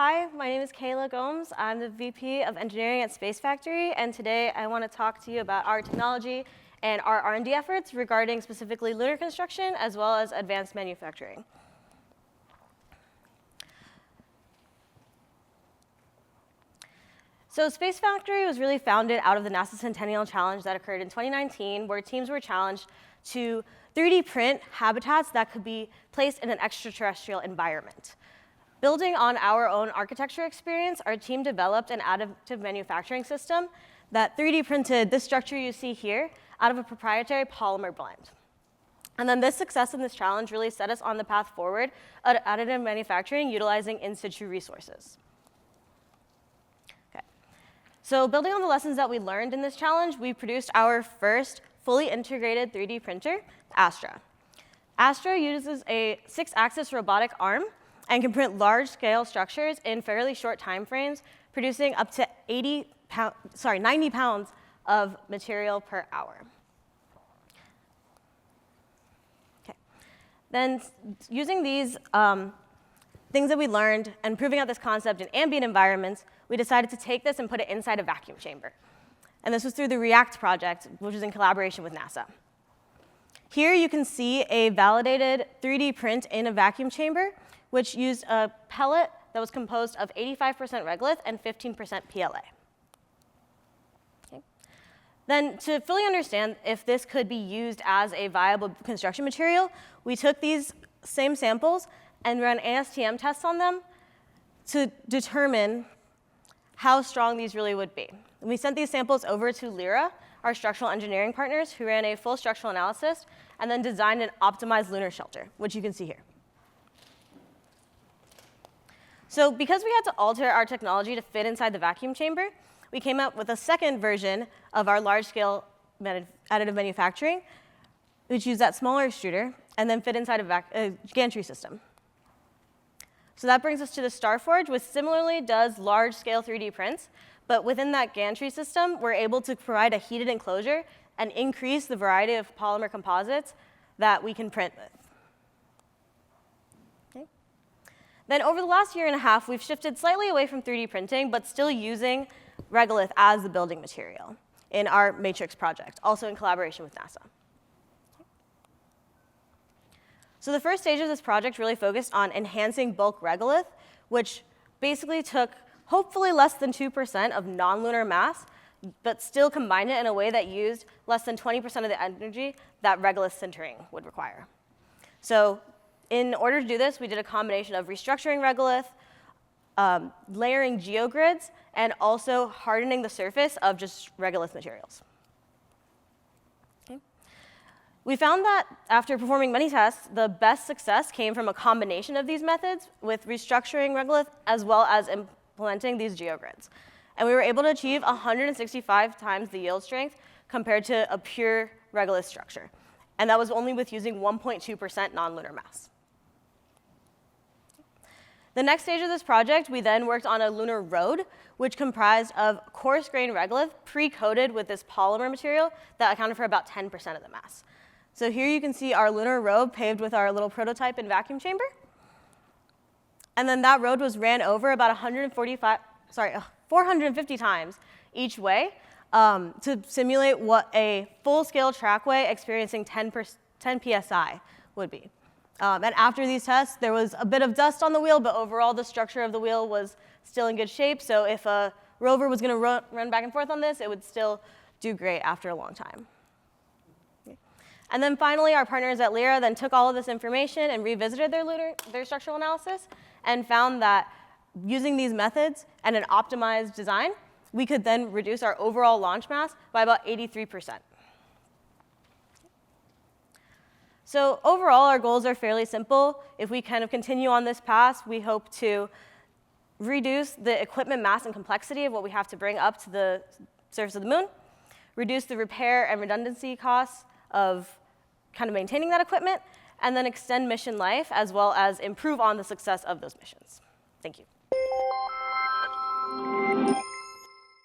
Hi, my name is Caela Gomes. I'm the VP of Engineering at SpaceFactory, and today I want to talk to you about our technology and our R&D efforts regarding specifically lunar construction as well as advanced manufacturing. So SpaceFactory was really founded out of the NASA Centennial Challenge that occurred in 2019, where teams were challenged to 3D print habitats that could be placed in an extraterrestrial environment. Building on our own architecture experience, our team developed an additive manufacturing system that 3D printed this structure you see here out of a proprietary polymer blend. And then this success in this challenge really set us on the path forward of additive manufacturing utilizing in situ resources. Okay. So building on the lessons that we learned in this challenge, we produced our first fully integrated 3D printer, Astra. Astra uses a 6-axis robotic arm and can print large-scale structures in fairly short time frames, producing up to 90 pounds of material per hour. Okay. Then using these things that we learned and proving out this concept in ambient environments, we decided to take this and put it inside a vacuum chamber. And this was through the REACT project, which was in collaboration with NASA. Here you can see a validated 3D print in a vacuum chamber, which used a pellet that was composed of 85% regolith and 15% PLA. Okay. Then to fully understand if this could be used as a viable construction material, we took these same samples and ran ASTM tests on them to determine how strong these really would be. And we sent these samples over to Lyra, our structural engineering partners, who ran a full structural analysis and then designed an optimized lunar shelter, which you can see here. So because we had to alter our technology to fit inside the vacuum chamber, we came up with a second version of our large-scale additive manufacturing, which used that smaller extruder and then fit inside a gantry system. So that brings us to the Starforge, which similarly does large-scale 3D prints, but within that gantry system, we're able to provide a heated enclosure and increase the variety of polymer composites that we can print with. Then over the last year and a half, we've shifted slightly away from 3D printing, but still using regolith as the building material in our Matrix project, also in collaboration with NASA. So the first stage of this project really focused on enhancing bulk regolith, which basically took hopefully less than 2% of non-lunar mass, but still combined it in a way that used less than 20% of the energy that regolith sintering would require. So in order to do this, we did a combination of restructuring regolith, layering geogrids, and also hardening the surface of just regolith materials. Okay. We found that after performing many tests, the best success came from a combination of these methods with restructuring regolith as well as implementing these geogrids. And we were able to achieve 165 times the yield strength compared to a pure regolith structure. And that was only with using 1.2% non-lunar mass. The next stage of this project, we then worked on a lunar road, which comprised of coarse-grained regolith pre-coated with this polymer material that accounted for about 10% of the mass. So here you can see our lunar road paved with our little prototype in vacuum chamber. And then that road was ran over about 450 times each way to simulate what a full-scale trackway experiencing 10 psi would be. And after these tests, there was a bit of dust on the wheel, but overall the structure of the wheel was still in good shape. So if a rover was going to run back and forth on this, it would still do great after a long time. Okay. And then finally, our partners at Lyra then took all of this information and revisited their structural analysis and found that using these methods and an optimized design, we could then reduce our overall launch mass by about 83%. So overall, our goals are fairly simple. If we kind of continue on this path, we hope to reduce the equipment mass and complexity of what we have to bring up to the surface of the moon, reduce the repair and redundancy costs of kind of maintaining that equipment, and then extend mission life as well as improve on the success of those missions. Thank you.